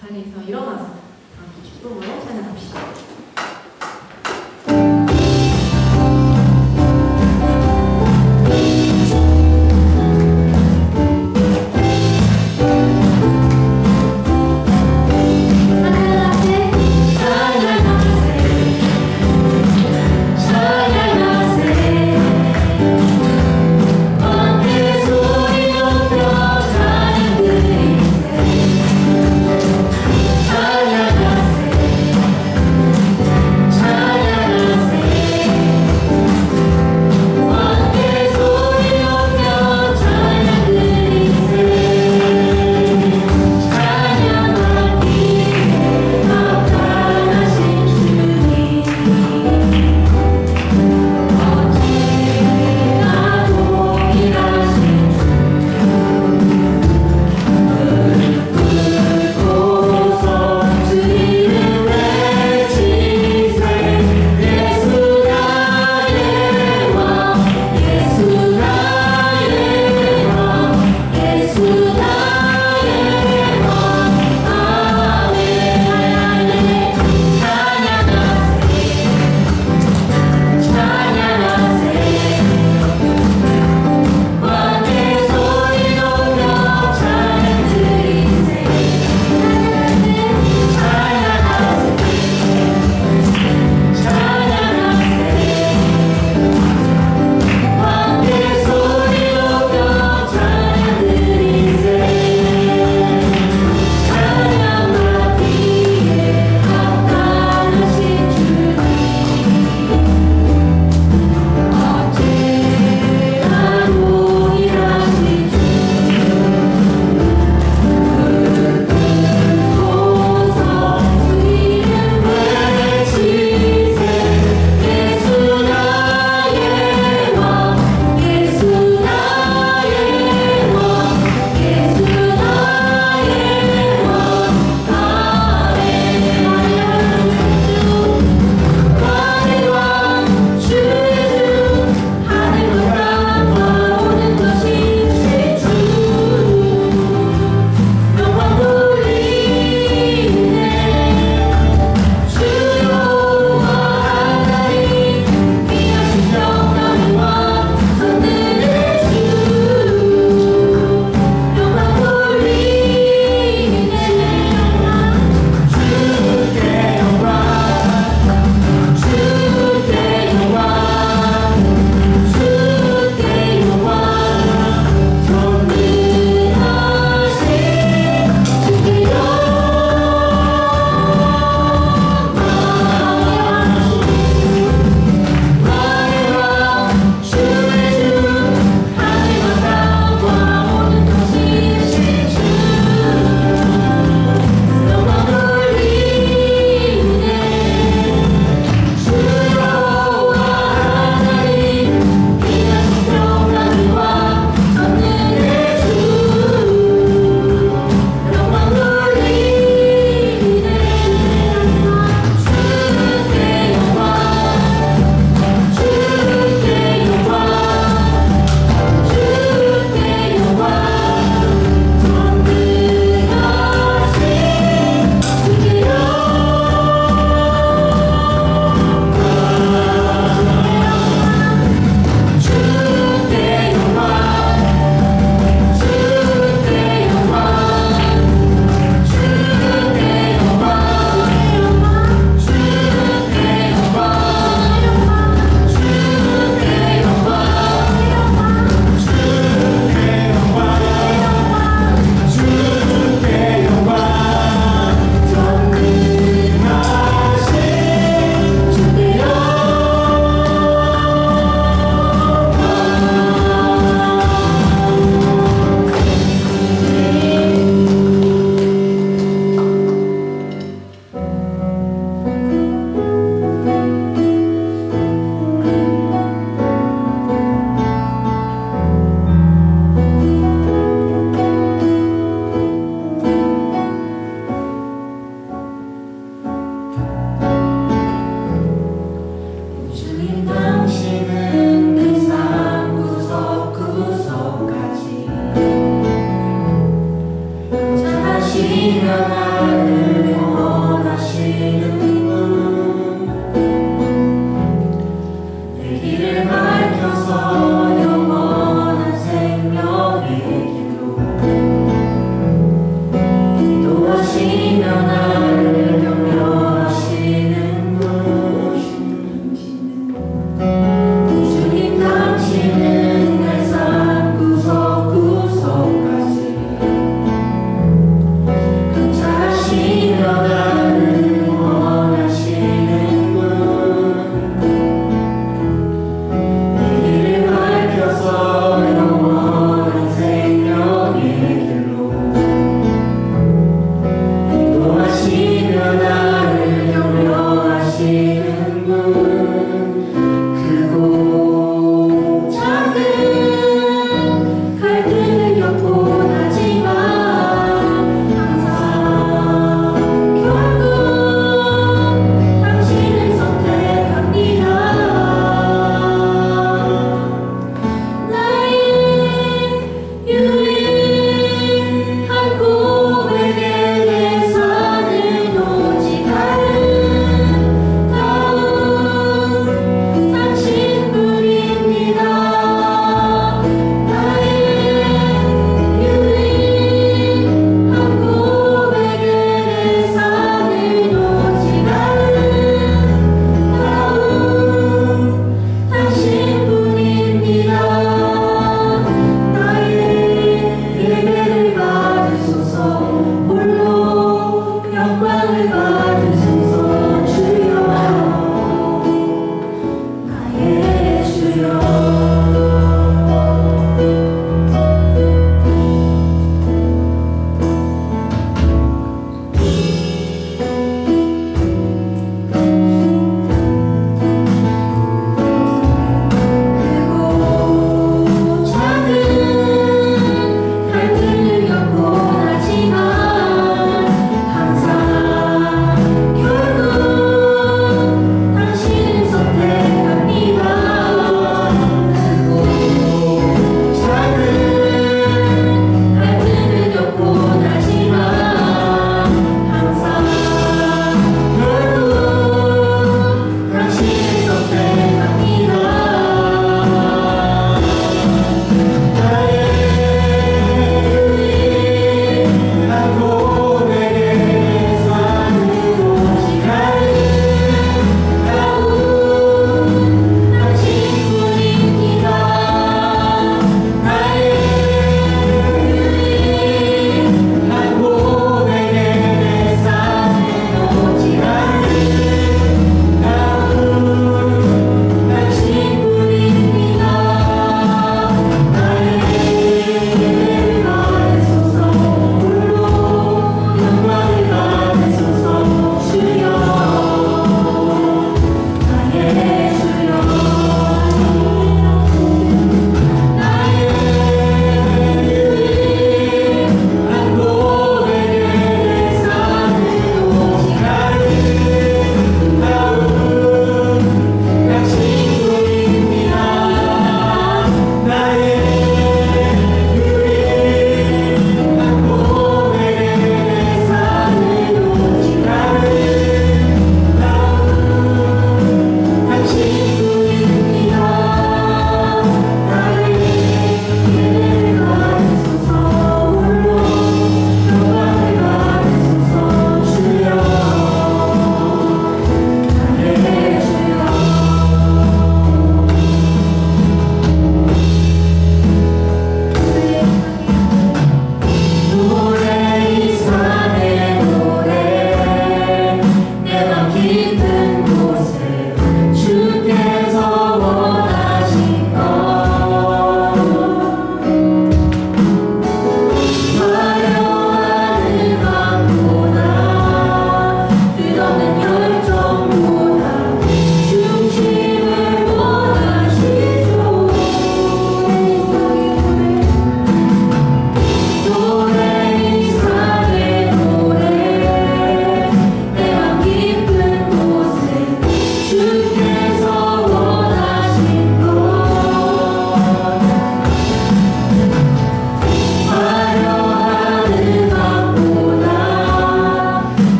자리에서 일어나서 함께 기쁨으로 찬양합시다. 찬양하세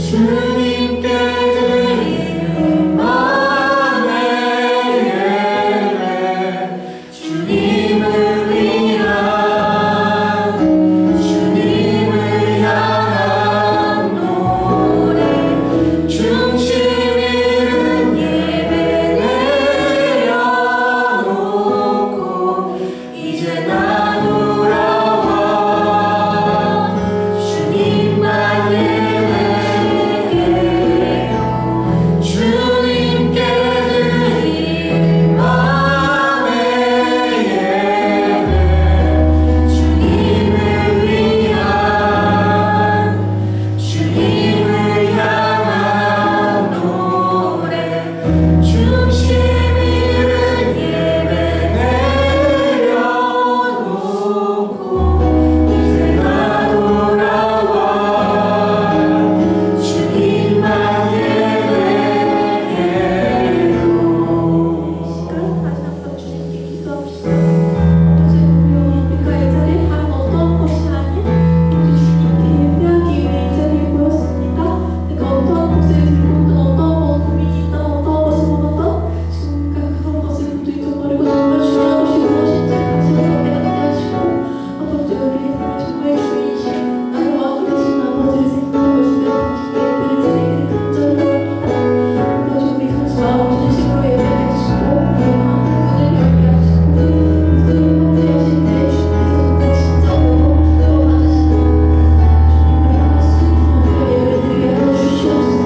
주님께 드린 마음의 예배, 주님을 위한, 주님을 향한 노래, 중심 있는 예배 내려놓고 이제 나 돌아와 주님만 예배해요. 주님께 드린 마음의 예배, 주님을 위한, 주님을 향한 노래, 중심 있는 예배 내려놓고 이제 나 돌아와 주님만 예배해요. 시간 다시 한번 주님께 기도합시다. 이제 우리가 이 자리에 다른 어떤 것이 아닌 우리 주님께 예배하기 위해 이 자리에 모였습니다. 내가 어떠한 것을 들고 있든 어떠한 고민이 있든 어떠한 것을 원하든 지금까 그런 것을 모두 잊어버리고 정말 중요한 것이 무엇인지 다시 한번 깨닫게 하시고 아버지 우리의 삶의 정말 주인이신 나를 와주신 아버지를 생각하고 주님께 예배를 드리기를 간절히 원합니다. 아버지 우리 같이 마음 진심으로 예배해 주시고 우리의 마음을 열게 하시고 주님한테 여신 때 주님께서 정말 진정으로 기도로 받으시는 주님을 향할 수 있는 예배를 드리게 하여 주시옵소서.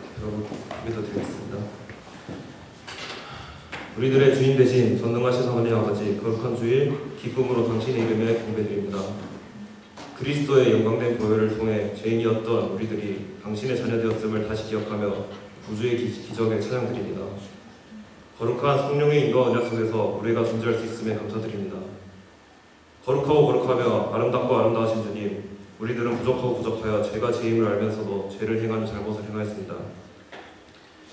기도드리겠습니다. 여러분, 기도드리겠습니다. 우리들의 주인 되신 전능하신 하나님 아버지, 거룩한 주일 기쁨으로 당신의 이름에 경배드립니다. 그리스도의 영광된 보혈을 통해 죄인이었던 우리들이 당신의 자녀 되었음을 다시 기억하며 구주의 기적에 찬양드립니다. 거룩한 성령의 인도와 은혜 속에서 우리가 존재할 수 있음에 감사드립니다. 거룩하고 거룩하며 아름답고 아름다우신 주님, 우리들은 부족하고 부족하여 죄가 죄임을 알면서도 죄를 행하는 잘못을 행하였습니다.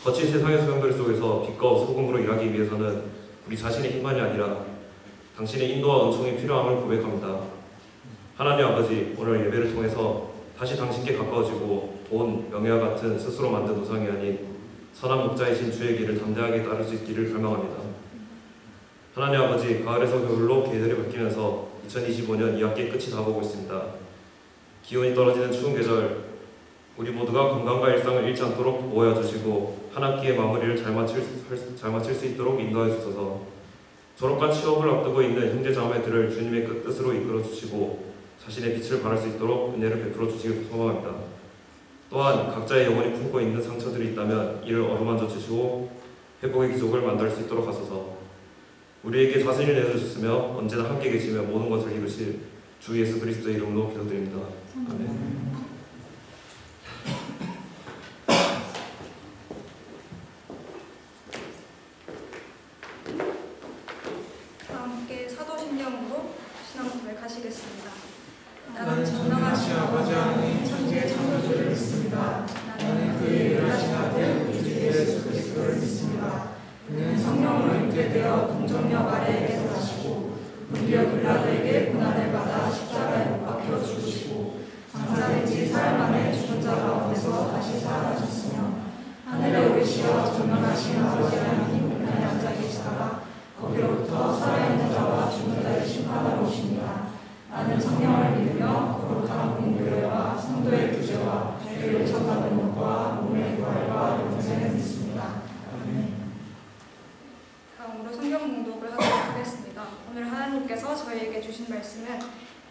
거친 세상의 소용돌이 속에서 빛과 소금으로 일하기 위해서는 우리 자신의 힘만이 아니라 당신의 인도와 은총이 필요함을 고백합니다. 하나님 아버지, 오늘 예배를 통해서 다시 당신께 가까워지고 돈, 명예와 같은 스스로 만든 우상이 아닌 선한 목자이신 주의 길을 담대하게 따를 수 있기를 갈망합니다. 하나님 아버지, 가을에서 겨울로 계절이 바뀌면서 2025년 2학기의 끝이 다가오고 있습니다. 기온이 떨어지는 추운 계절, 우리 모두가 건강과 일상을 잃지 않도록 보호해 주시고 한 학기의 마무리를 잘 마칠 수 있도록 인도해 주셔서 졸업과 취업을 앞두고 있는 형제 자매들을 주님의 뜻으로 이끌어 주시고 자신의 빛을 발할 수 있도록 은혜를 베풀어 주시길 소망합니다. 또한 각자의 영혼이 품고 있는 상처들이 있다면 이를 어루만져 주시고 회복의 기적을 만들 수 있도록 하소서. 우리에게 자신을 내어주셨으며 언제나 함께 계시며 모든 것을 이루실 주 예수 그리스도의 이름으로 기도드립니다. 아멘. 함께 사도신경으로 신앙 고백하시겠습니다. 나는 전능하신 아버지 하나님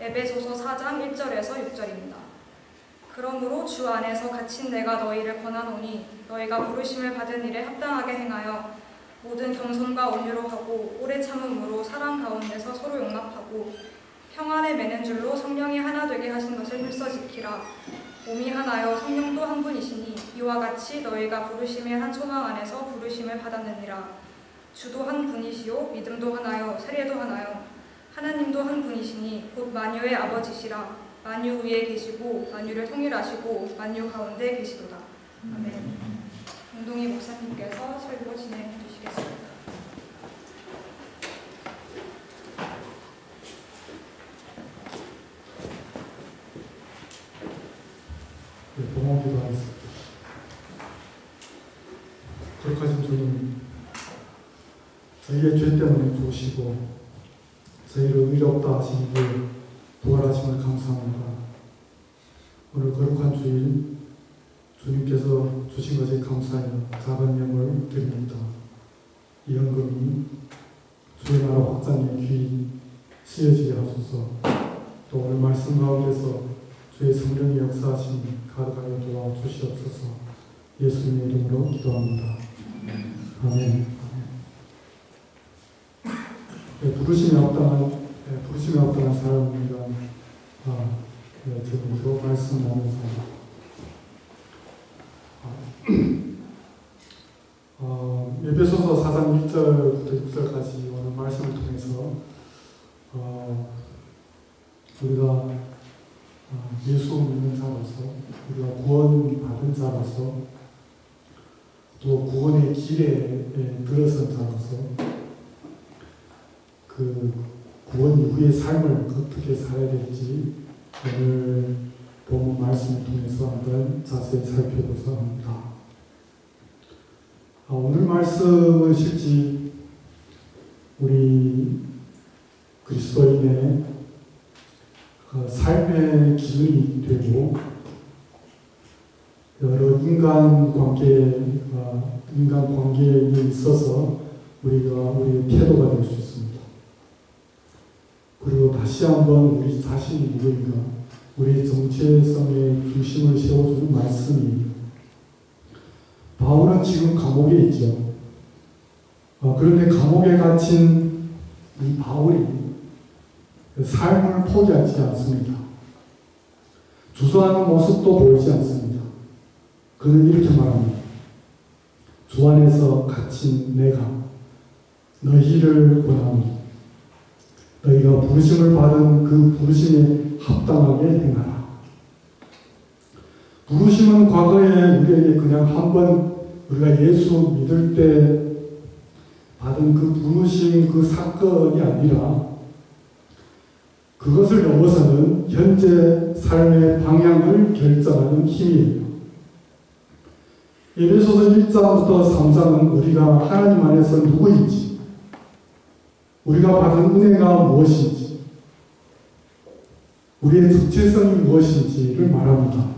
에베소서 4장 1절에서 6절입니다. 그러므로 주 안에서 갇힌 내가 너희를 권하노니 너희가 부르심을 받은 일에 합당하게 행하여 모든 겸손과 온유로 하고 오래 참음으로 사랑 가운데서 서로 용납하고 평안에 매는 줄로 성령이 하나 되게 하신 것을 힘써 지키라. 몸이 하나요 성령도 한 분이시니 이와 같이 너희가 부르심의 한 소망 안에서 부르심을 받았느니라. 주도 한 분이시요 믿음도 하나요 세례도 하나요 하나님도 한 분이시니 곧 만유의 아버지시라. 만유 위에 계시고 만유를 통일하시고 만유 가운데 계시도다. 아멘. 운동희 목사님께서 설교 진행해 주시겠습니다. 봉헌기도 하겠습니다. 거룩하신 주님, 저희의 죄 때문에 죽으시고 저희를 의롭다 하신 분 부활하심을 감사합니다. 오늘 거룩한 주일 주님께서 주신 것에 감사하여 작은 예물을 드립니다. 이 헌금이 주의 나라 확장의 귀 쓰여지게 하소서. 또 오늘 말씀 가운데서 주의 성령의 역사하심 가득하게 도와주시옵소서. 예수님의 이름으로 기도합니다. 아멘. 부르심에 합당한 사람입니다. 제목으로 말씀 나누면서 에베소서 4장 1절부터 6절까지 오는 말씀을 통해서 우리가 예수 믿는 자로서, 우리가 구원받은 자로서, 또 구원의 길에 들어선 자로서 그 구원 이후의 삶을 어떻게 살아야 될지 오늘 본문 말씀을 통해서 한번 자세히 살펴보자 합니다. 오늘 말씀은 실제 우리 그리스도인의 삶의 기준이 되고 여러 인간 관계에 있어서 우리의 태도가 될 수 있습니다. 그리고 다시 한번 우리 자신이 누구인가, 우리의 정체성의 중심을 세워주는 말씀입니다. 바울은 지금 감옥에 있죠. 그런데 감옥에 갇힌 이 바울이 삶을 포기하지 않습니다. 주저하는 모습도 보이지 않습니다. 그는 이렇게 말합니다. 주 안에서 갇힌 내가 너희를 권하노니 너희가 부르심을 받은 그 부르심에 합당하게 행하라. 부르심은 과거에 우리에게 그냥 한번 우리가 예수 믿을 때 받은 그 부르심 그 사건이 아니라 그것을 넘어서는 현재 삶의 방향을 결정하는 힘이에요. 에베소서 1장부터 3장은 우리가 하나님 안에서 누구인지, 우리가 받은 은혜가 무엇인지, 우리의 정체성이 무엇인지를 말합니다.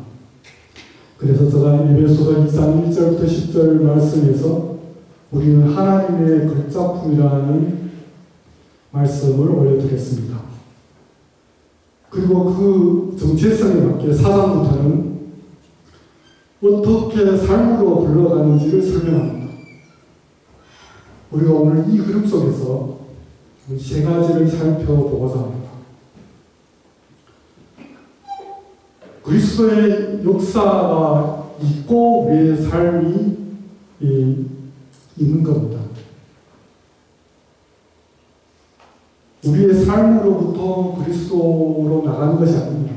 그래서 제가 에베소서 2장 1절부터 10절 말씀에서 우리는 하나님의 걸작품이라는 말씀을 올려드렸습니다. 그리고 그 정체성에 맞게 4장부터는 어떻게 삶으로 흘러가는지를 설명합니다. 우리가 오늘 이 흐름 속에서 세 가지를 살펴보고자 합니다. 그리스도의 역사가 있고 우리의 삶이 있는 겁니다. 우리의 삶으로부터 그리스도로 나가는 것이 아닙니다.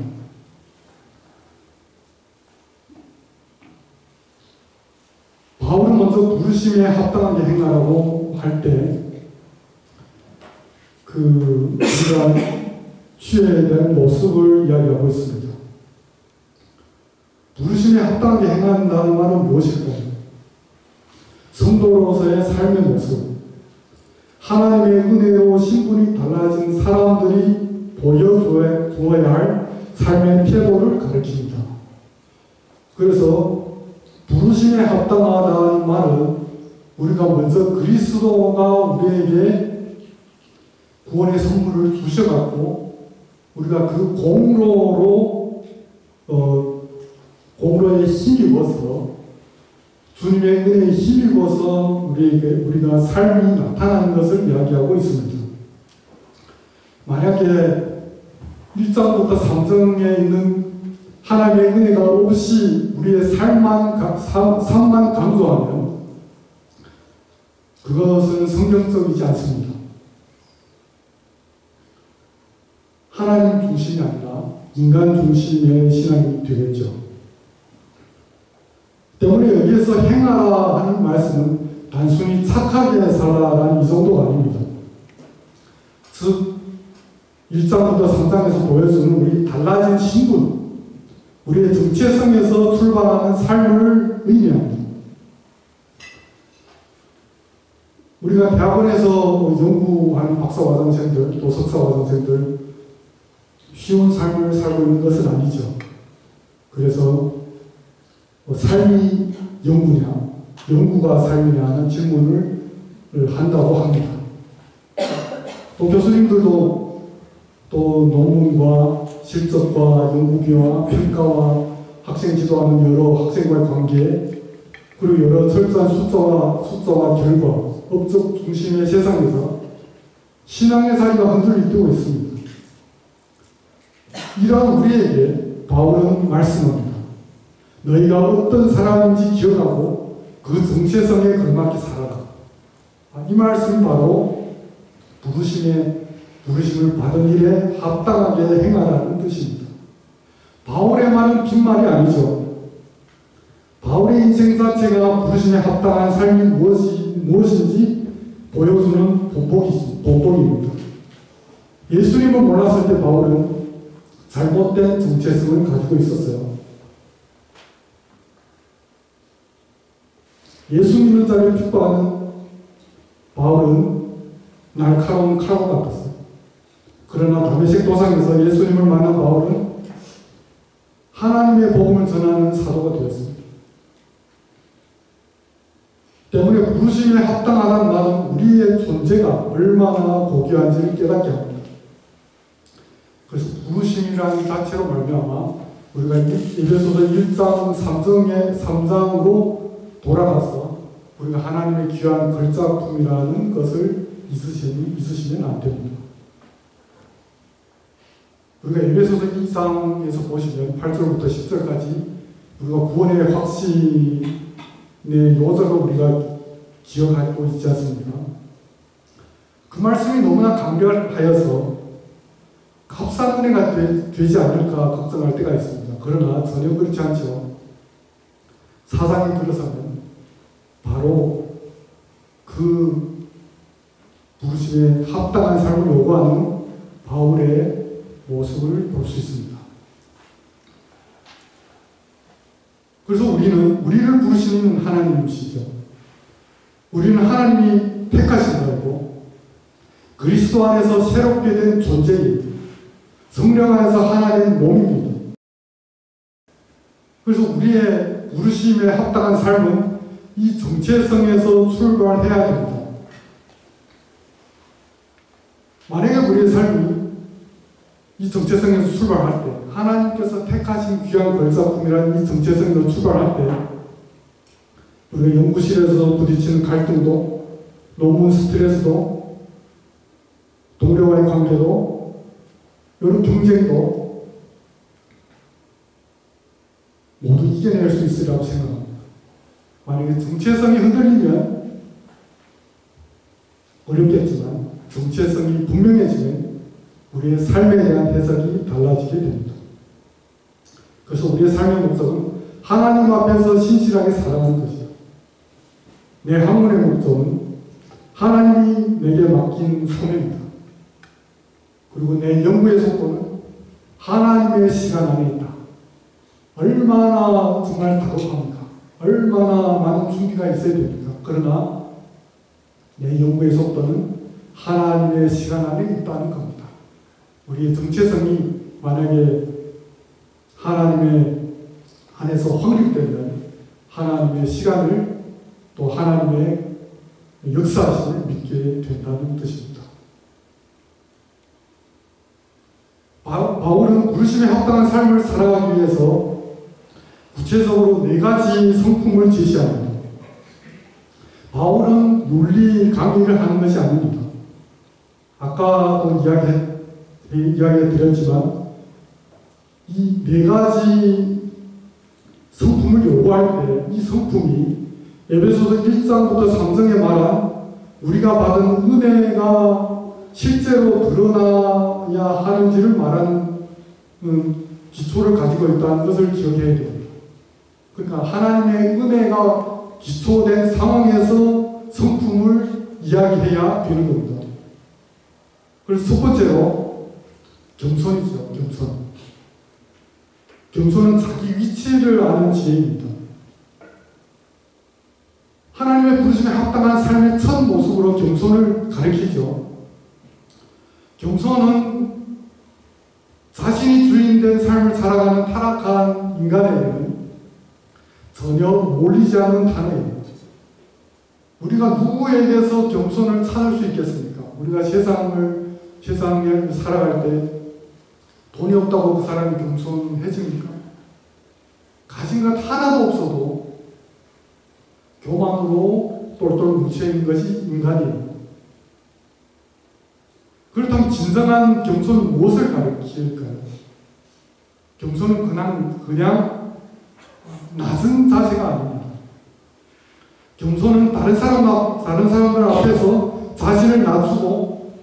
바울은 먼저 부르심에 합당하게 행하라고 할 때 우리가 취해야 될 모습을 이야기하고 있습니다. 부르심에 합당하게 행한다는 말은 무엇일까요? 성도로서의 삶의 모습, 하나님의 은혜로 신분이 달라진 사람들이 보여주어야 할 삶의 태도를 가리킵니다. 그래서 부르심에 합당하다는 말은 우리가 먼저 그리스도가 우리에게 구원의 선물을 주셔갖고 우리가 그 공로에 힘입어서 주님의 은혜에 힘입어서 우리가 삶이 나타나는 것을 이야기하고 있습니다. 만약에 1장부터 3장에 있는 하나님의 은혜가 없이 우리의 삶만 강조하면 그것은 성경적이지 않습니다. 하나님 중심이 아니라 인간 중심의 신앙이 되겠죠. 때문에 여기에서 행하라 하는 말씀은 단순히 착하게 살아라는 이 정도가 아닙니다. 즉 1장부터 3장에서 보여주는 우리 달라진 신분, 우리의 정체성에서 출발하는 삶을 의미합니다. 우리가 대학원에서 연구하는 박사과정생들, 또 석사과정생들 쉬운 삶을 살고 있는 것은 아니죠. 그래서 삶이 연구냐, 연구가 삶이냐 하는 질문을 한다고 합니다. 또 교수님들도 또 논문과 실적과 연구비와 평가와 학생 지도하는 여러 학생과의 관계, 그리고 여러 철저한 숫자와 결과, 업적 중심의 세상에서 신앙의 자리가 흔들리고 있습니다. 이러한 우리에게 바울은 말씀합니다. 너희가 어떤 사람인지 기억하고 그 정체성에 걸맞게 살아라. 이 말씀이 바로 부르심을 받은 일에 합당하게 행하라는 뜻입니다. 바울의 말은 빈말이 아니죠. 바울의 인생 자체가 부르심에 합당한 삶이 무엇인지 보여주는 본보기입니다. 예수님을 몰랐을 때 바울은 잘못된 정체성을 가지고 있었어요. 예수 믿는 자를 핍박하는 바울은 날카로운 칼과 같았어요. 그러나 다메섹 도상에서 예수님을 만난 바울은 하나님의 복음을 전하는 사도가 되었습니다. 때문에 부르심에 합당하다는 말은 우리의 존재가 얼마나 고귀한지를 깨닫게 합니다. 그래서 부르심이라는 자체로 말미암아 우리가 에베소서 1장 3장으로 돌아가서 우리가 하나님의 귀한 걸작품이라는 것을 잊으시면 안 됩니다. 우리가 에베소서 2장에서 보시면 8절부터 10절까지 우리가 구원의 확신의 요절을 우리가 기억하고 있지 않습니까? 그 말씀이 너무나 강렬하여서 값싼 은혜가 되지 않을까 걱정할 때가 있습니다. 그러나 전혀 그렇지 않죠. 사상에 들어서면 바로 그 부르심에 합당한 삶을 요구하는 바울의 모습을 볼 수 있습니다. 그래서 우리를 부르시는 하나님이시죠. 우리는 하나님이 택하신 자이고 그리스도 안에서 새롭게 된 존재입니다. 성령 안에서 하나 된 몸입니다. 그래서 우리의 부르심에 합당한 삶은 이 정체성에서 출발해야 됩니다. 만약에 우리의 삶이 이 정체성에서 출발할 때, 하나님께서 택하신 귀한 걸작품이라는 이 정체성에서 출발할 때, 우리가 연구실에서 부딪히는 갈등도, 논문 스트레스도, 동료와의 관계도, 여러 경쟁도 모두 이겨낼 수 있으리라고 생각합니다. 만약에 정체성이 흔들리면 어렵겠지만 정체성이 분명해지면 우리의 삶에 대한 해석이 달라지게 됩니다. 그래서 우리의 삶의 목적은 하나님 앞에서 신실하게 살아가는 것이죠. 내 학문의 목적은 하나님이 내게 맡긴 소명입니다. 그리고 내 연구의 속도는 하나님의 시간 안에 있다. 얼마나 정말 다급합니까? 얼마나 많은 준비가 있어야 됩니까? 그러나 내 연구의 속도는 하나님의 시간 안에 있다는 겁니다. 우리의 정체성이 만약에 하나님의 안에서 확립되면 하나님의 시간을 또 하나님의 역사심을 믿게 된다는 뜻입니다. 바울은 부르심에 합당한 삶을 살아가기 위해서 구체적으로 4가지 성품을 제시합니다. 바울은 논리 강의를 하는 것이 아닙니다. 아까도 이야기해 드렸지만 이 4가지 성품을 요구할 때 이 성품이 에베소서 1장부터 3장에 말한 우리가 받은 은혜가 실제로 드러나야 하는지를 말하는 기초를 가지고 있다는 것을 기억해야 됩니다. 그러니까 하나님의 은혜가 기초된 상황에서 성품을 이야기해야 되는 겁니다. 그래서 첫 번째로 겸손이죠. 겸손은 자기 위치를 아는 지혜입니다. 하나님의 부르심에 합당한 삶의 첫 모습으로 겸손을 가리키죠. 겸손은 자신이 주인된 삶을 살아가는 타락한 인간에게는 전혀 어울리지 않는 단어입니다. 우리가 누구에게서 겸손을 찾을 수 있겠습니까? 우리가 세상에 살아갈 때 돈이 없다고 그 사람이 겸손해집니까? 가진 것 하나도 없어도 교만으로 똘똘 뭉쳐있는 것이 인간이에요. 그렇다면 진정한 겸손은 무엇을 가리킬까요? 겸손은 그냥 낮은 자세가 아닙니다. 겸손은 다른 사람들 앞에서 자신을 낮추고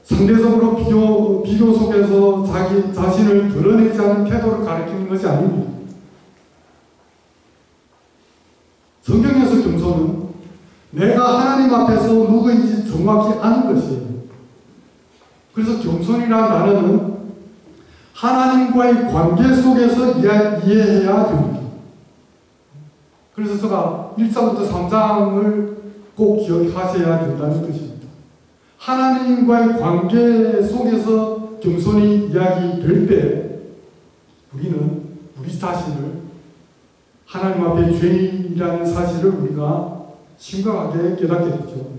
상대적으로 비교 속에서 자기 자신을 드러내지 않는 태도를 가리키는 것이 아닙니다. 성경에서 겸손은 내가 하나님 앞에서 누구인지 정확히 아는 것이에요. 그래서 겸손이라는 단어는 하나님과의 관계 속에서 이해해야 됩니다. 그래서 제가 1장부터 3장을 꼭 기억하셔야 된다는 뜻입니다. 하나님과의 관계 속에서 겸손이 이야기될 때 우리는 우리 자신을 하나님 앞에 죄인이라는 사실을 우리가 심각하게 깨닫게 되죠.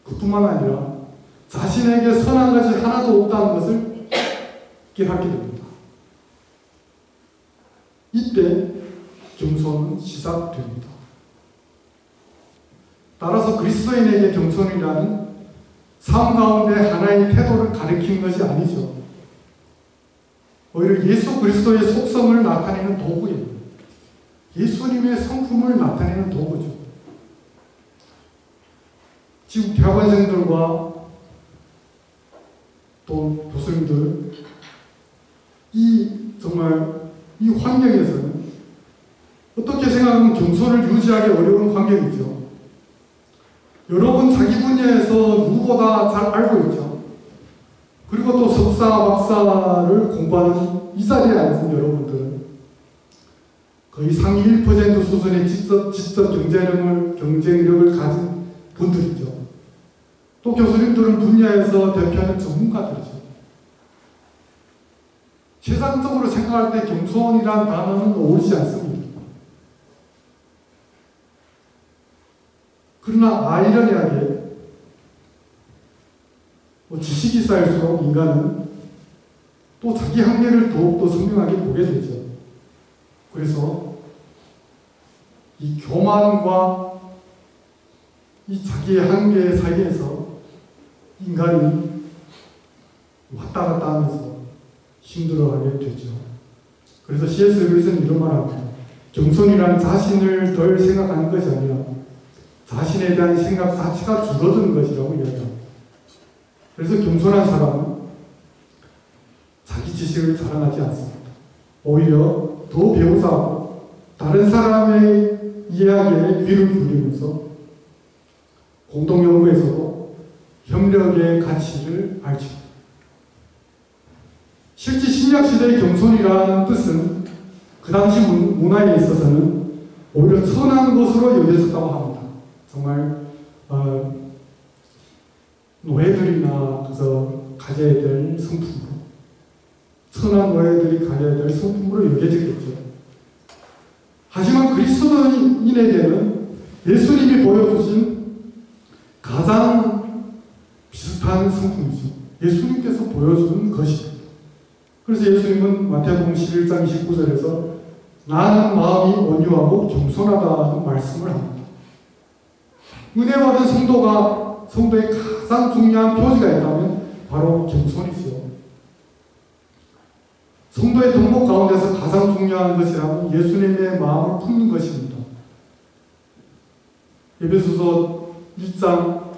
그뿐만 아니라 자신에게 선한 것이 하나도 없다는 것을 깨닫게 됩니다. 이때 겸손은 시작됩니다. 따라서 그리스도인에게 겸손이라는 삶 가운데 하나의 태도를 가리키는 것이 아니죠. 오히려 예수 그리스도의 속성을 나타내는 도구예요. 예수님의 성품을 나타내는 도구죠. 지금 대학원생들과 또 교수님들 정말 이 환경에서는 어떻게 생각하면 겸손을 유지하기 어려운 환경이죠. 여러분 자기 분야에서 누구보다 잘 알고 있죠. 그리고 또 석사, 박사를 공부하는 이 자리에 앉은 여러분들은 거의 상위 1% 수준의 지적 경쟁력을 가진 분들이죠. 또 교수님들은 분야에서 대표하는 전문가들이죠. 세상적으로 생각할 때 겸손이라는 단어는 어울리지 않습니다. 그러나 아이러니하게 지식이 쌓일수록 인간은 또 자기 한계를 더욱더 선명하게 보게 되죠. 그래서 이 교만과 이 자기의 한계 사이에서 인간이 왔다 갔다 하면서 힘들어하게 되죠. 그래서 C.S. 루이스는 이런 말을 합니다. 겸손이란 자신을 덜 생각하는 것이 아니라 자신에 대한 생각 자체가 줄어드는 것이라고 이야기합니다. 그래서 겸손한 사람은 자기 지식을 자랑하지 않습니다. 오히려 더 배우자고 다른 사람의 이야기에 귀를 기울이면서 공동연구에서도 협력의 가치를 알죠. 실제 신약시대의 겸손이라는 뜻은 그 당시 문화에 있어서는 오히려 선한 것으로 여겨졌다고 합니다. 정말 노예들이나 그래서 가져야 될 성품으로, 선한 노예들이 가져야 될 성품으로 여겨지겠죠. 하지만 그리스도인에게는 예수님이 보여주신 가장 비슷한 성품이죠. 예수님께서 보여주는 것입니다. 그래서 예수님은 마태복음 11장 29절에서 나는 마음이 온유하고 겸손하다는 말씀을 합니다. 은혜 받은 성도의 가장 중요한 표지가 있다면 바로 겸손이죠. 성도의 덕목 가운데서 가장 중요한 것이라면 예수님의 마음을 품는 것입니다. 에베소서 1장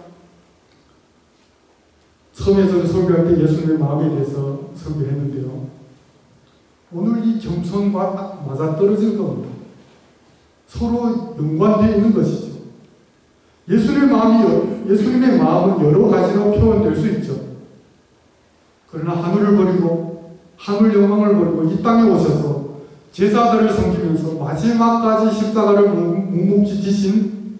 처음에 저는 설교할 때 예수님의 마음에 대해서 설교했는데요. 오늘 이 겸손과 딱 맞아떨어질 겁니다. 서로 연관되어 있는 것이죠. 예수님의 마음은 여러 가지로 표현될 수 있죠. 그러나 하늘을 버리고 하늘 영광을 버리고 이 땅에 오셔서 제자들을 섬기면서 마지막까지 십자가를 묵묵히 지신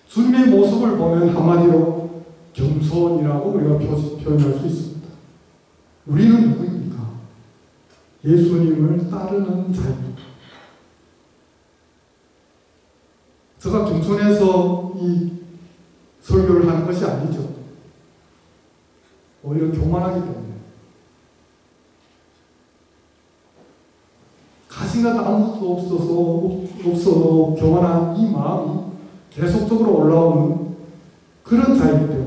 주님의 모습을 보면 한마디로 겸손이라고 우리가 표현할 수 있습니다. 우리는 누구입니까? 예수님을 따르는 자입니다. 제가 겸손해서 이 설교를 하는 것이 아니죠. 오히려 교만하기 때문에. 가시가 아무것도 없어도 교만한 이 마음이 계속적으로 올라오는 그런 자이기 때문에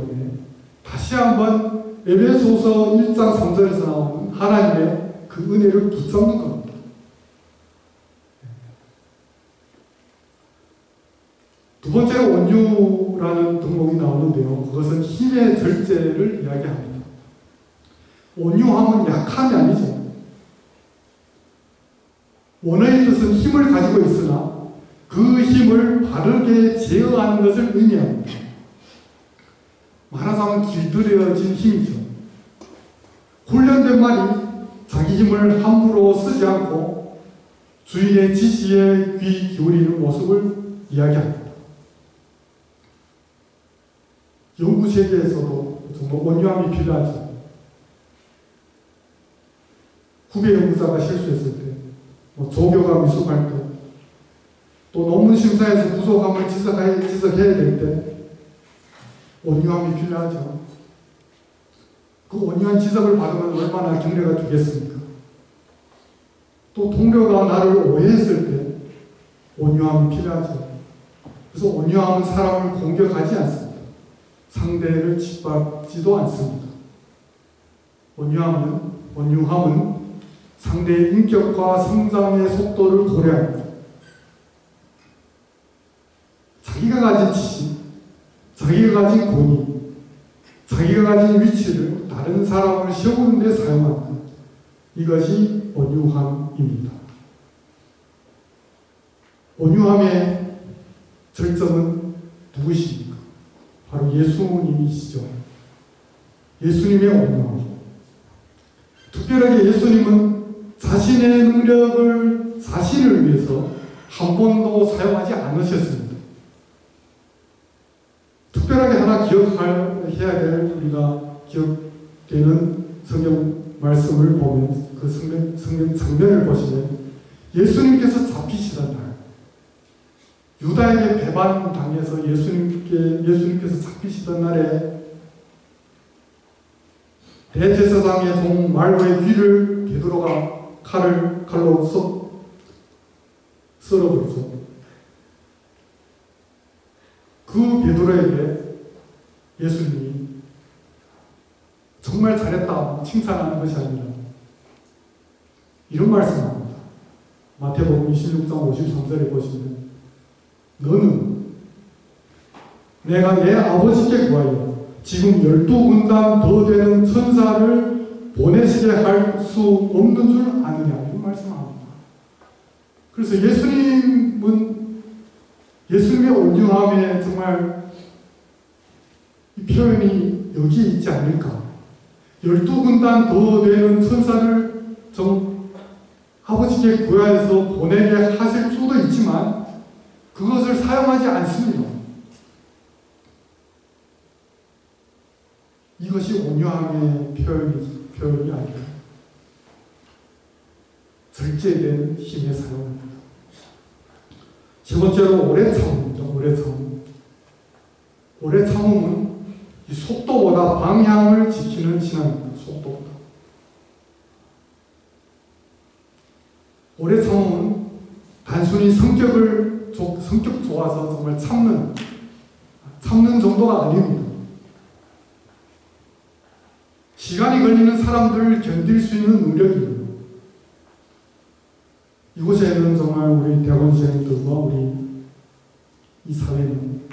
다시 한번 에베소서 1장 3절에서 나오는 하나님의 그 은혜를 붙잡는 겁니다. 두 번째로 온유라는 덕목이 나오는데요. 그것은 힘의 절제를 이야기합니다. 온유함은 약함이 아니죠. 원어의 뜻은 힘을 가지고 있으나 그 힘을 바르게 제어하는 것을 의미합니다. 말하자면 길들여진 힘이죠. 훈련된 말이 자기 힘을 함부로 쓰지 않고 주인의 지시에 귀 기울이는 모습을 이야기합니다. 연구 세계에서도 정말 온유함이 필요하죠. 후배 연구자가 실수했을 때, 조교가 미숙할 때, 또 논문 심사에서 부족함을 지적해야 될 때 온유함이 필요하죠. 그 온유한 지적을 받으면 얼마나 경례가 되겠습니까? 또 동료가 나를 오해했을 때 온유함이 필요하죠. 그래서 온유함은 사람을 공격하지 않습니다. 상대를 짓밟지도 않습니다. 온유함은 상대의 인격과 성장의 속도를 고려합니다. 자기가 가진 지식, 자기가 가진 권위, 자기가 가진 위치를 다른 사람을 세우는 데 사용하는 이것이 온유함입니다. 온유함의 절정은 누구십니까? 바로 예수님이시죠. 예수님의 온유함. 특별하게 예수님은 자신의 능력을 자신을 위해서 한 번도 사용하지 않으셨습니다. 특별하게 하나 기억해야 될 우리가 기억되는 성경 말씀을 보면 그 성경 장면을 보시면 예수님께서 잡히시던 날 유다에게 배반당해서 예수님께서 잡히시던 날에 대제사장의 종 말고의 귀를 베드로가 칼로 썰어버리죠. 그 베드로에게 예수님이 정말 잘했다 칭찬하는 것이 아니라 이런 말씀합니다. 마태복음 26장 53절에 보시면 너는 내가 내 아버지께 구하여 지금 12군단 더 되는 천사를 보내시게 할 수 없는 줄 아느냐 이런 말씀합니다. 그래서 예수님의 온유함에 정말 이 표현이 여기에 있지 않을까. 12군단 더 되는 천사를 아버지께 구하여서 보내게 하실 수도 있지만 그것을 사용하지 않습니다. 이것이 온유함의 표현이 아닐까. 절제된 힘의 사용입니다. 세 번째로 오래 참음입니다. 오래 참음은 이 속도보다 방향을 지키는 신앙입니다. 속도보다. 오래 참음은 단순히 성격 좋아서 정말 참는 정도가 아닙니다. 시간이 걸리는 사람들을 견딜 수 있는 능력입니다. 이곳에 있는 정말 우리 대학원생들과 우리 이 사회는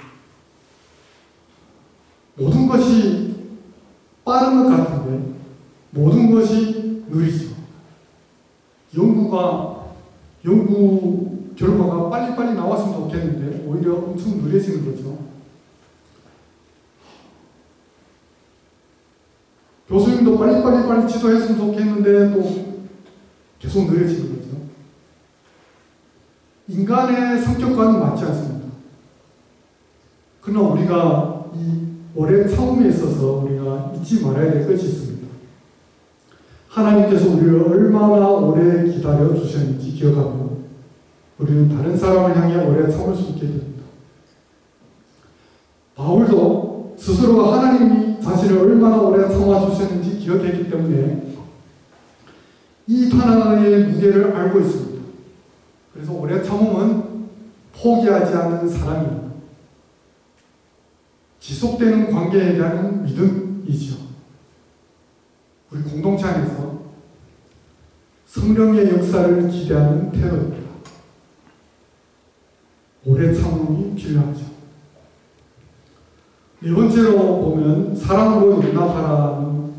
모든 것이 빠른 것 같은데 모든 것이 느리죠. 연구 결과가 빨리빨리 나왔으면 좋겠는데 오히려 엄청 느려지는 거죠. 교수님도 빨리 지도했으면 좋겠는데 또 계속 느려지는 거죠. 인간의 성격과는 맞지 않습니다. 그러나 우리가 이 오랜 참음에 있어서 우리가 잊지 말아야 될 것이 있습니다. 하나님께서 우리를 얼마나 오래 기다려 주셨는지 기억하며 우리는 다른 사람을 향해 오래 참을 수 있게 됩니다. 바울도 스스로가 하나님이 자신을 얼마나 오래 참아 주셨는지 기억했기 때문에 이 하나의 무게를 알고 있습니다. 그래서 오래 참음은 포기하지 않는 사람입니다. 지속되는 관계에 대한 믿음이죠. 우리 공동체 안에서 성령의 역사를 기대하는 태도입니다. 오래 참음이 필요하죠. 네 번째로 보면 사랑으로 용납하라는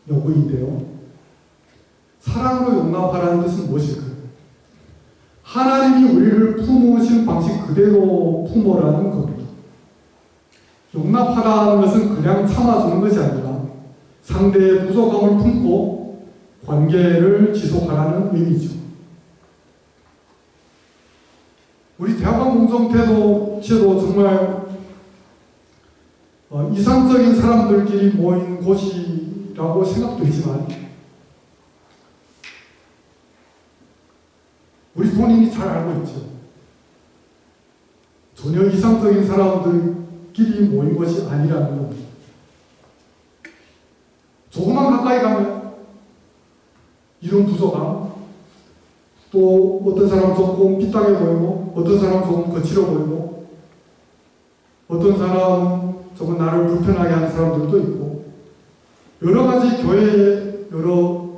요구인데요. 사랑으로 용납하라는 뜻은 무엇일까요? 하나님이 우리를 품으신 방식 그대로 품어라는 겁니다. 용납하라는 것은 그냥 참아주는 것이 아니라 상대의 부족함을 품고 관계를 지속하라는 의미죠. 우리 대학원 공동체도 정말 이상적인 사람들끼리 모인 곳이라고 생각되지만 우리 본인이 잘 알고 있죠. 전혀 이상적인 사람들끼리 모인 것이 아니라는 겁니다. 조금만 가까이 가면 이런 부족함, 또 어떤 사람은 조금 삐딱해 보이고 어떤 사람은 조금 거칠어 보이고 어떤 사람은 조금 나를 불편하게 하는 사람들도 있고 여러 가지 교회에 여러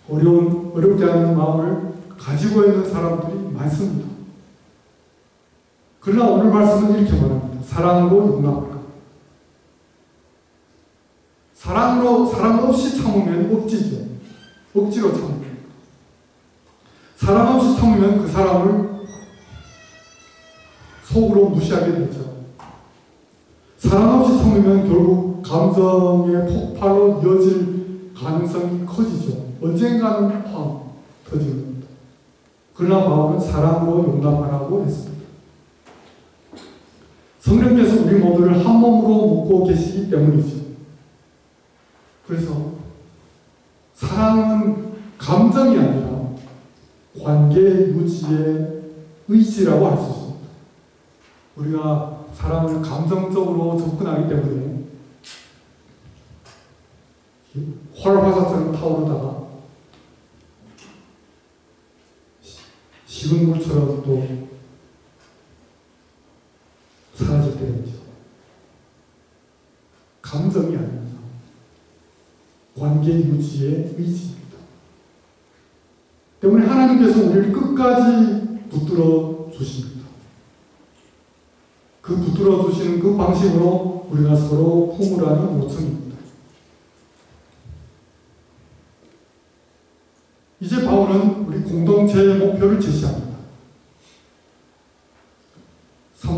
어렵게 하는 마음을 가지고 있는 사람들이 많습니다. 그러나 오늘 말씀은 이렇게 말합니다. 사랑으로 용납하라. 사랑 없이 참으면 억지죠. 억지로 참으면. 사랑 없이 참으면 그 사람을 속으로 무시하게 되죠. 사랑 없이 참으면 결국 감정의 폭발로 이어질 가능성이 커지죠. 언젠가는 팡 터지는 겁니다. 그러나 바울은 사랑으로 용납하라고 했습니다. 성령께서 우리 모두를 한 몸으로 묶고 계시기 때문이죠. 그래서 사랑은 감정이 아니라 관계 유지의 의지라고 할 수 있습니다. 우리가 사람을 감정적으로 접근하기 때문에 활화사처럼 타오르다가 식은 물처럼 또 사라질 때가 있죠. 감정이 아닙니다. 관계 유지의 의지입니다. 때문에 하나님께서 우리를 끝까지 붙들어 주십니다. 그 붙들어 주시는 그 방식으로 우리가 서로 품으라는 요청입니다. 이제 바울은 우리 공동체의 목표를 제시합니다.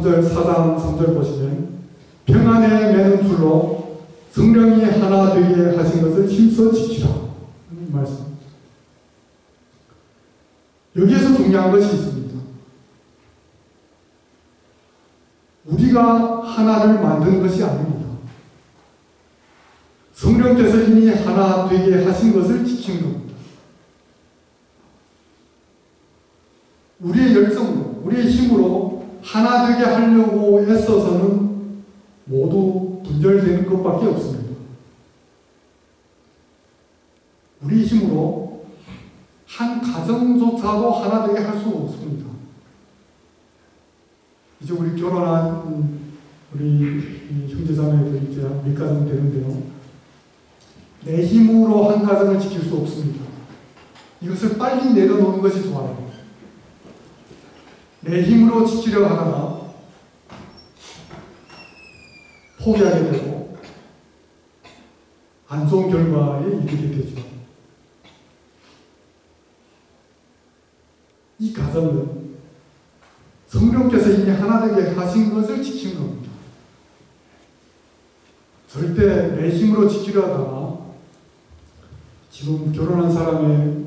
4장 3절 보시면 평안에 매는 줄로 성령이 하나 되게 하신 것을 힘써 지키라. 이 말씀. 여기에서 중요한 것이 있습니다. 우리가 하나를 만드는 것이 아닙니다. 성령께서 이미 하나 되게 하신 것을 지키는 겁니다. 우리의 열정으로, 우리의 힘으로 하나 되게 하려고 애써서는 모두 분열되는 것밖에 없습니다. 우리 힘으로 한 가정을 가정조차도 하나 되게 할 수 없습니다. 이제 우리 결혼한 우리 형제자매들 이제 몇 가정 되는데요. 내 힘으로 한 가정을 지킬 수 없습니다. 이것을 빨리 내려놓는 것이 좋아요. 내 힘으로 지키려 하다가 포기하게 되고 안 좋은 결과에 이르게 되죠. 이 가정은 성령께서 이미 하나 되게 하신 것을 지킨 겁니다. 절대 내 힘으로 지키려 하다가 지금 결혼한 사람의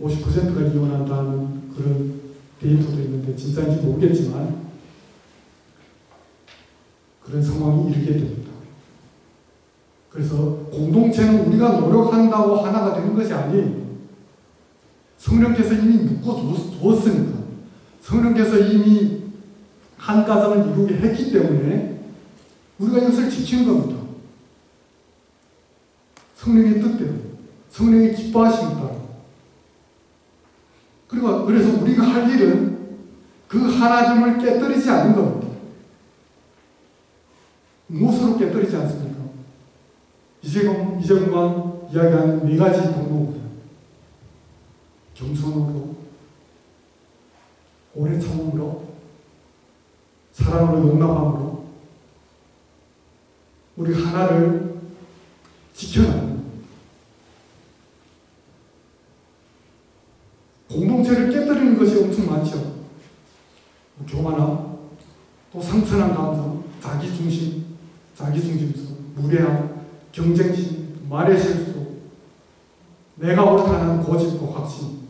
50%가 이혼한다는 그런 데이터도 있는데 진짜인지 모르겠지만 그런 상황이 이르게 됩니다. 그래서 공동체는 우리가 노력한다고 하나가 되는 것이 아니에요. 성령께서 이미 묶어두었으니까 성령께서 이미 한 가정을 이루게 했기 때문에 우리가 이것을 지키는 겁니다. 성령의 뜻대로 성령이 기뻐하시는 따라 그래서 우리가 할 일은 그 하나됨을 깨뜨리지 않는 겁니다. 무엇으로 깨뜨리지 않습니까? 이제금만 이야기하는 네 가지 동목입니다. 겸손으로, 오래 참음으로, 사랑으로, 용납함으로 우리 하나를 지켜나가는 겁니다. 공동체를 깨뜨리는 것이 엄청 많죠. 교만함, 또 상처난 감정, 자기중심성, 무례함, 경쟁심, 말의 실수, 내가 옳다는 고집과 확신.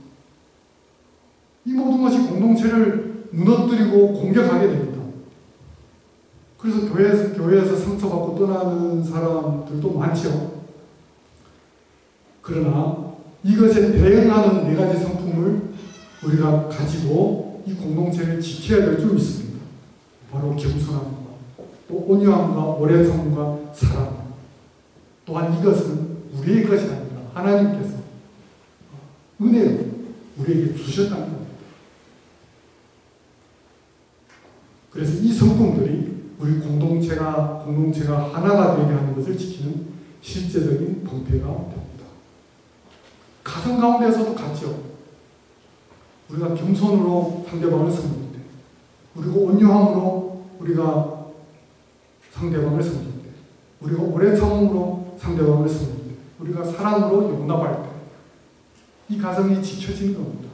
이 모든 것이 공동체를 무너뜨리고 공격하게 됩니다. 그래서 교회에서 상처받고 떠나는 사람들도 많죠. 그러나 이것에 대응하는 네 가지 성품을 우리가 가지고 이 공동체를 지켜야 될 줄 믿습니다. 바로 겸손함과 또 온유함과 오래 참음과 사랑. 또한 이것은 우리의 것이 아니라 하나님께서 은혜로 우리에게 주셨다는 겁니다. 그래서 이 성품들이 우리 공동체가 하나가 되게 하는 것을 지키는 실제적인 방패가 됩니다. 가정 가운데서도 같죠. 우리가 겸손으로 상대방을 섬길 때, 우리가 온유함으로 우리가 상대방을 섬길 때, 우리가 오래 참음으로 상대방을 섬길 때, 우리가 사랑으로 용납할 때, 이 가정이 지켜지는 겁니다.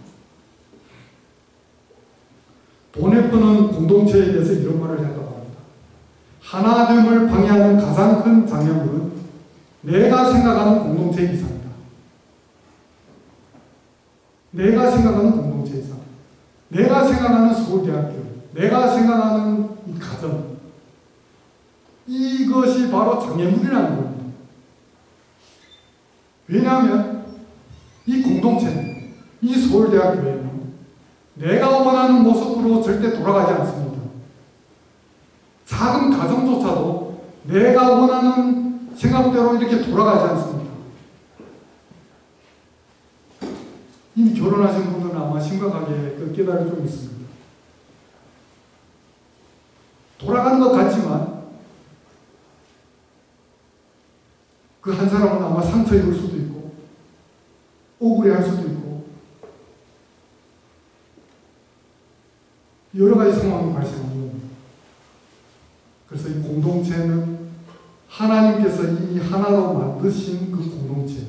보네프는 공동체에 대해서 이런 말을 했다고 합니다. 하나됨을 방해하는 가장 큰 장애물은 내가 생각하는 공동체 이상이다. 내가 생각하는 공동체 이상, 내가 생각하는 서울대학교, 내가 생각하는 이 가정, 이것이 바로 장애물이라는 겁니다. 왜냐하면 이 공동체는, 이 서울대학교에는 내가 원하는 모습으로 절대 돌아가지 않습니다. 작은 가정조차도 내가 원하는 생각대로 이렇게 돌아가지 않습니다. 이미 결혼하신 분들은 아마 심각하게 그 깨달을 좀 있습니다. 돌아가는 것 같지만 그 한 사람은 아마 상처 입을 수도 있고 억울해할 수도 있고 여러 가지 상황이 발생합니다. 그래서 이 공동체는 하나님께서 이미 하나로 만드신 그 공동체,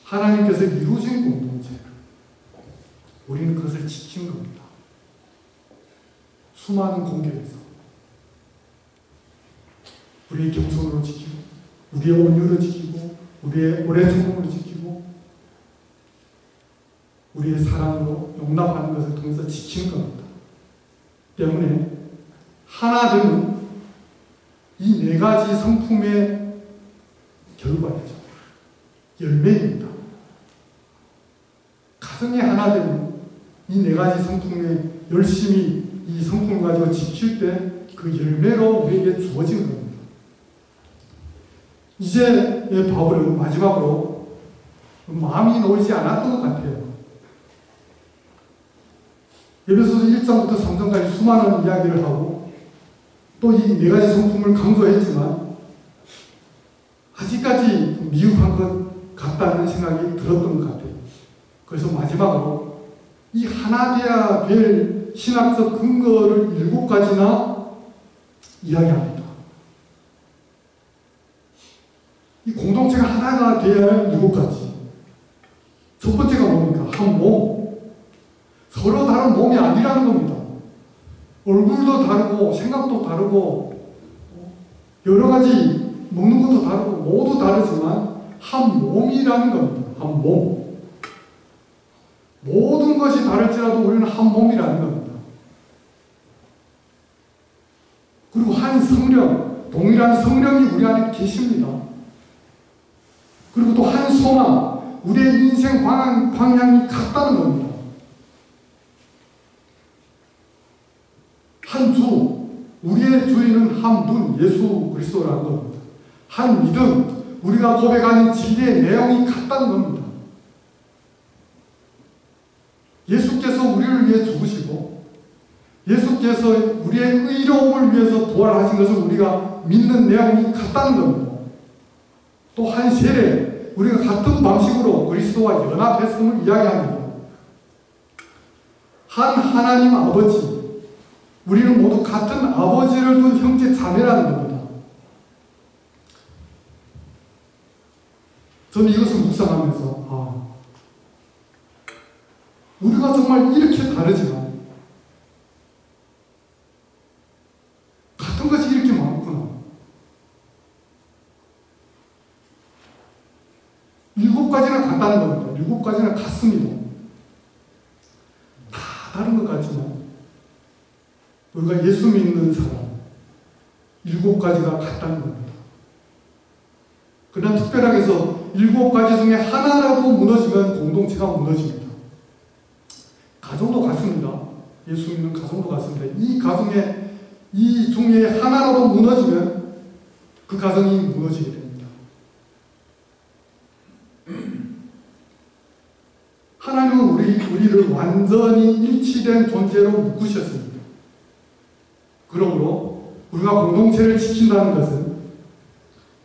하나님께서 이루신 공동체, 우리는 그것을 지킨 겁니다. 수많은 공격에서 우리의 겸손으로 지키고, 우리의 온유를 지키고, 우리의 오래 참음을 지키고, 우리의 사랑으로 용납하는 것을 통해서 지키는 겁니다. 때문에 하나됨은 이 네 가지 성품의 결과이죠. 열매입니다. 가정의 하나됨은 이 네 가지 성품에 열심히 이 성품을 가지고 지킬 때 그 열매로 우리에게 주어지는 겁니다. 이제 바울은 마지막으로 마음이 놓이지 않았던 것 같아요. 에베소서 1장부터 3장까지 수많은 이야기를 하고 또 이 네 가지 성품을 강조했지만 아직까지 미흡한 것 같다는 생각이 들었던 것 같아요. 그래서 마지막으로 이 하나 되어야 될 신학적 근거를 7가지나 이야기합니다. 이 공동체가 하나가 되어야 할 7가지. 첫 번째가 뭡니까? 한 몸. 서로 다른 몸이 아니라는 겁니다. 얼굴도 다르고 생각도 다르고 여러 가지 먹는 것도 다르고 모두 다르지만 한 몸이라는 겁니다. 한 몸. 모든 것이 다를지라도 우리는 한 몸이라는 겁니다. 그리고 한 성령, 동일한 성령이 우리 안에 계십니다. 그리고 또 한 소망, 우리의 인생 방향이 같다는 겁니다. 한 주, 우리의 주인은 한 분, 예수 그리스도라는 겁니다. 한 믿음, 우리가 고백하는 진리의 내용이 같다는 겁니다. 예수께서 우리를 위해 죽으시고 예수께서 우리의 의로움을 위해서 부활하신 것을 우리가 믿는 내용이 같다는 겁니다. 또 한 세례, 우리가 같은 방식으로 그리스도와 연합했음을 이야기합니다. 한 하나님 아버지, 우리는 모두 같은 아버지를 둔 형제 자매라는 겁니다. 저는 이것을 묵상하면서 우리가 정말 이렇게 다르지만 같은 것이 이렇게 많구나. 7가지나 같다는 겁니다. 7가지나 같습니다. 다 다른 것 같지만 우리가 예수 믿는 사람 7가지가 같다는 겁니다. 그러나 특별하게 해서 7가지 중에 하나라도 무너지면 공동체가 무너집니다. 가정도 같습니다. 예수 믿는 가정도 같습니다. 이 가정에 이 중에 하나라도 무너지면 그 가정이 무너지게 됩니다. 하나님은 우리를 완전히 일치된 존재로 묶으셨습니다. 그러므로 우리가 공동체를 지킨다는 것은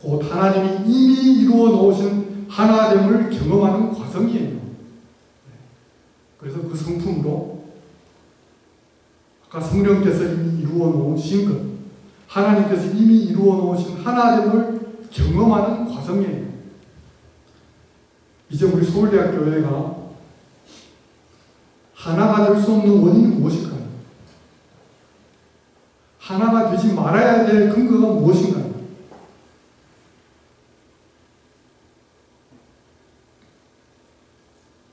곧 하나님이 이미 이루어 놓으신 하나됨을 경험하는 과정이에요. 그래서 그 성품으로 아까 성령께서 이미 이루어 놓으신 것, 하나님께서 이미 이루어 놓으신 하나됨을 경험하는 과정이에요. 이제 우리 서울대학교회가 하나가 될 수 없는 원인이 무엇일까요? 하나가 되지 말아야 될 근거가 무엇인가요?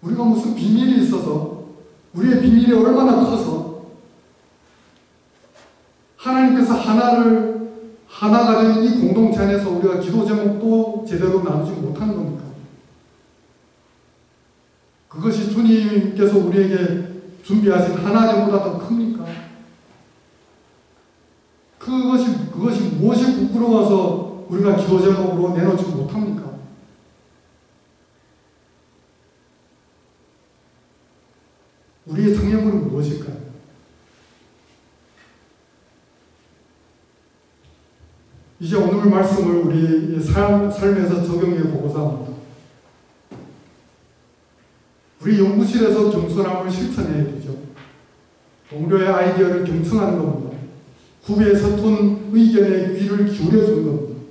우리가 무슨 비밀이 있어서 우리의 비밀이 얼마나 커서 하나님께서 하나가 된 이 공동체 안에서 우리가 기도 제목도 제대로 나누지 못하는 겁니까? 그것이 주님께서 우리에게 준비하신 하나님보다 더 큽니까? 그것이 무엇이 부끄러워서 우리가 기도 제목으로 내놓지 못합니까? 우리의 장애물은 무엇일까요? 이제 오늘 말씀을 우리 삶에서 적용해 보고자 합니다. 우리 연구실에서 겸손함을 실천해야 되죠. 동료의 아이디어를 경청하는 겁니다. 후배의 서툰 의견에 귀를 기울여 주는 겁니다.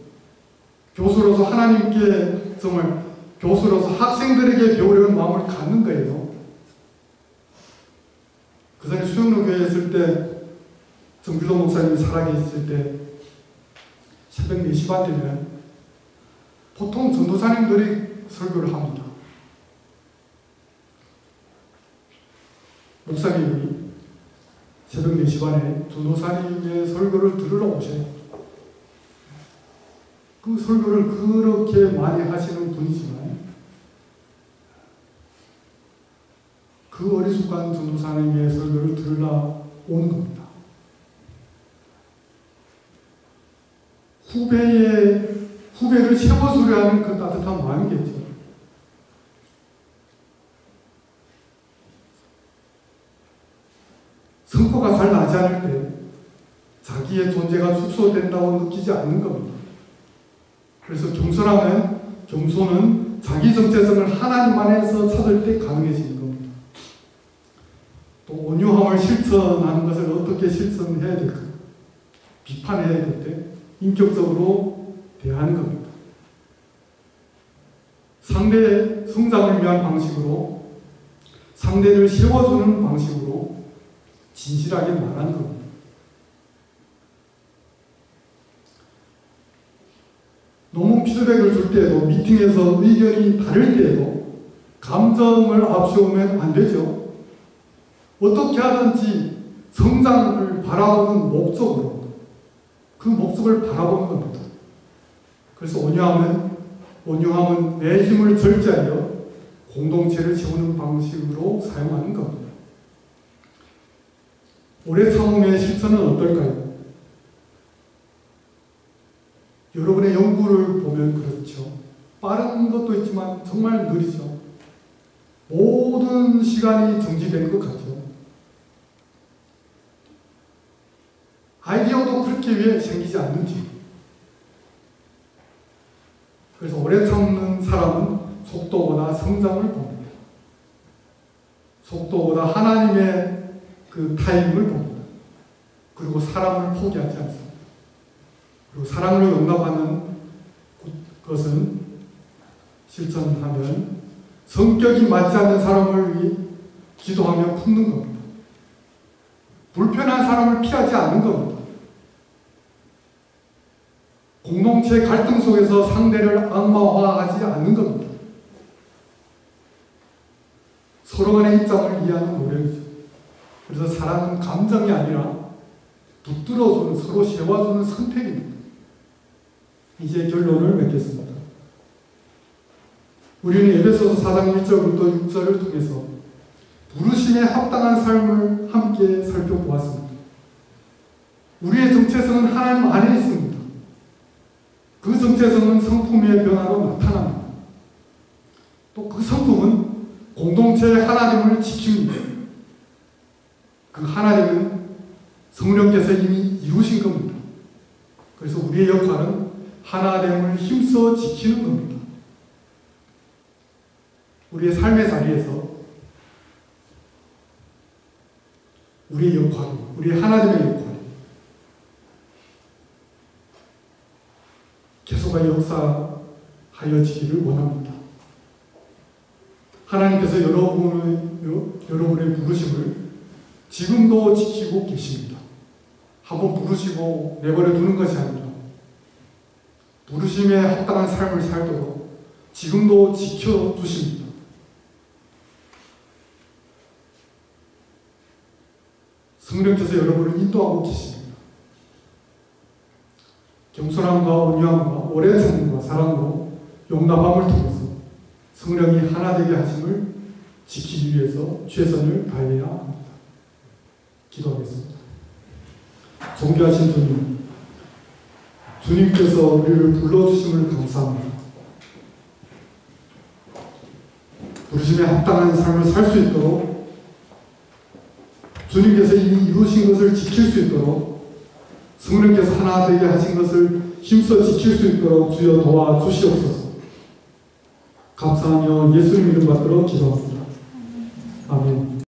교수로서 하나님께 정말 교수로서 학생들에게 배우려는 마음을 갖는 거예요. 그 전에 수영로교회에 있을 때 정필동 목사님이 살아계실 때 새벽 4시 반 되면 보통 전도사님들이 설교를 합니다. 목사님이 새벽 4시 반에 전도사님의 설교를 들으러 오셔요. 그 설교를 그렇게 많이 하시는 분이지만 그 어리숙한 전도사님의 설교를 들으러 오는 겁니다. 후배를 세워주려 하는 그 따뜻한 마음이겠죠. 성과가 잘 나지 않을 때 자기의 존재가 축소된다고 느끼지 않는 겁니다. 그래서 겸손은 자기 정체성을 하나님 안에서 찾을 때 가능해지는 겁니다. 또 온유함을 실천하는 것을 어떻게 실천해야 될까? 비판해야 될 때 인격적으로 대하는 겁니다. 상대의 성장을 위한 방식으로, 상대를 세워주는 방식으로 진실하게 말하는 겁니다. 논문 피드백을 줄 때에도, 미팅에서 의견이 다를 때에도 감정을 앞세우면 안 되죠. 어떻게 하든지 성장을 바라보는 목적으로, 그 목적을 바라보는 겁니다. 그래서 온유함은 내 힘을 절제하여 공동체를 세우는 방식으로 사용하는 겁니다. 오래 참음의 실천은 어떨까요? 여러분의 연구를 보면 그렇죠. 빠른 것도 있지만 정말 느리죠. 모든 시간이 정지된 것 같죠. 아이디어도 그렇게 왜 생기지 않는지. 그래서 오래 참는 사람은 속도보다 성장을 봅니다. 속도보다 하나님의 그 타임을 봅니다. 그리고 사람을 포기하지 않습니다. 그리고 사랑으로 용납하는 것은 실천하면 성격이 맞지 않는 사람을 위해 기도하며 품는 겁니다. 불편한 사람을 피하지 않는 겁니다. 공동체 갈등 속에서 상대를 악마화하지 않는 겁니다. 서로 간의 입장을 이해하는 노력이죠. 그래서 사랑은 감정이 아니라 붙들어주는, 서로 세워주는 선택입니다. 이제 결론을 맺겠습니다. 우리는 에베소서 4장 1절부터 6절을 통해서 부르심에 합당한 삶을 함께 살펴보았습니다. 우리의 정체성은 하나님 안에 있습니다. 그 정체성은 성품의 변화로 나타납니다. 또 그 성품은 공동체의 하나님을 지킵니다. 그 하나님은 성령께서 이미 이루신 겁니다. 그래서 우리의 역할은 하나됨을 힘써 지키는 겁니다. 우리의 삶의 자리에서 우리의 역할, 우리의 하나님의 역할 계속하여 역사하여지기를 원합니다. 하나님께서 여러분의 부르심을 지금도 지키고 계십니다. 한번 부르시고 내버려 두는 것이 아니라 부르심에 합당한 삶을 살도록 지금도 지켜주십니다. 성령께서 여러분을 인도하고 계십니다. 겸손함과 온유함과 오래 참음과 사랑으로 용납함을 통해서 성령이 하나 되게 하심을 지키기 위해서 최선을 다해야 합니다. 기도하겠습니다. 존귀하신 주님, 주님께서 우리를 불러주심을 감사합니다. 부르심에 합당한 삶을 살 수 있도록 주님께서 이미 이루신 것을 지킬 수 있도록 성령께서 하나 되게 하신 것을 힘써 지킬 수 있도록 주여 도와주시옵소서. 감사하며 예수님 이름 받들어 기도합니다. 아멘.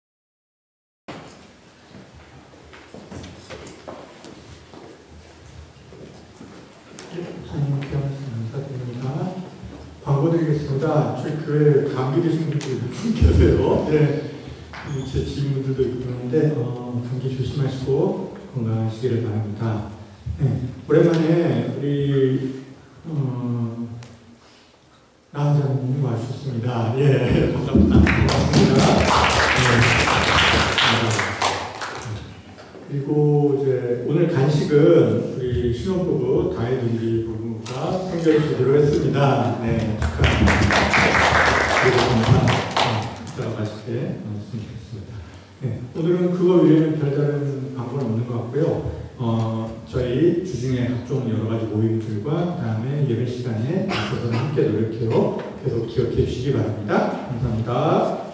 하나님 감사드립니다. 광고 드리겠습니다. 저희 교회 감기 드신 분들 계세요. 네. 제 지인분들도 있고 그러는데 감기 조심하시고 건강하시기를 바랍니다. 네. 오랜만에 우리 나은자님 와주셨습니다. 예, 반갑습니다. 그리고 이제 오늘 간식은 우리 신혼부부 다혜동지 부부가 생결 주기로 했습니다. 네, 축하합니다. 그리고 감사 맛있게 먹었으면 좋겠습니다. 네, 오늘은 그거 외에는 별다른 광고는 없는 것 같고요. 저희 주중에 각종 여러 가지 모임들과 그다음에 예배 시간에 있어서는 함께 노력해요. 계속 기억해 주시기 바랍니다. 감사합니다.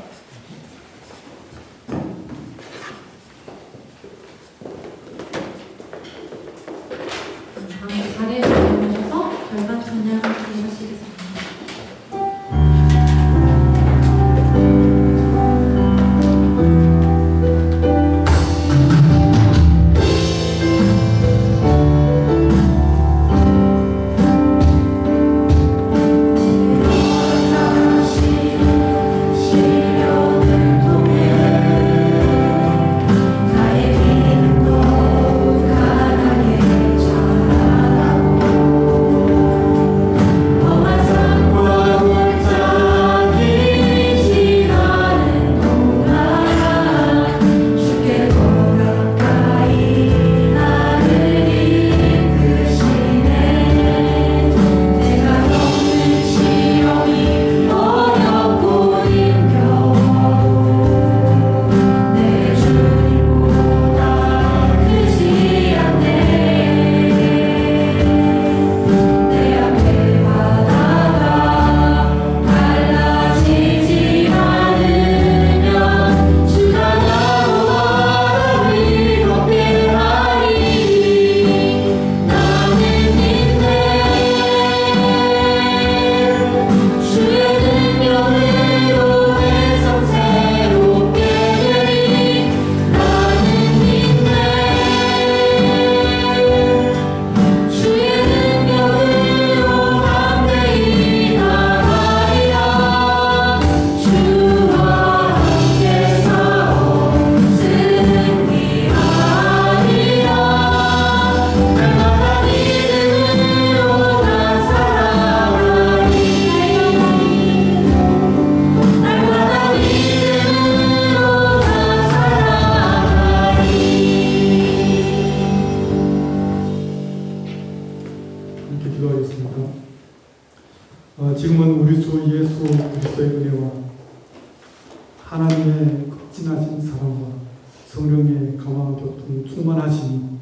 성령의 감화 교통 충만하시니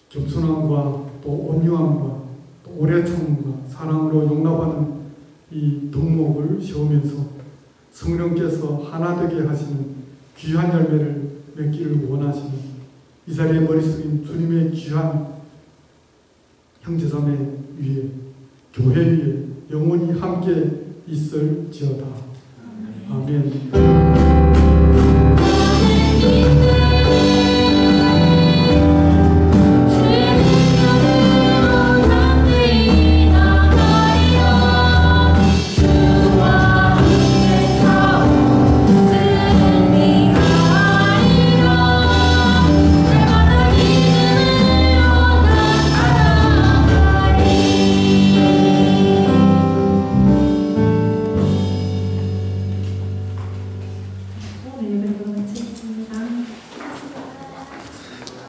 겸손함과 또 온유함과 또 오래 참음과 사랑으로 용납하는 이 덕목을 세우면서 성령께서 하나 되게 하시는 귀한 열매를 맺기를 원하시는 이 자리에 머릿속인 주님의 귀한 형제자매 위에 교회 위에 영원히 함께 있을지어다. 아멘. 오늘 예배를 마치고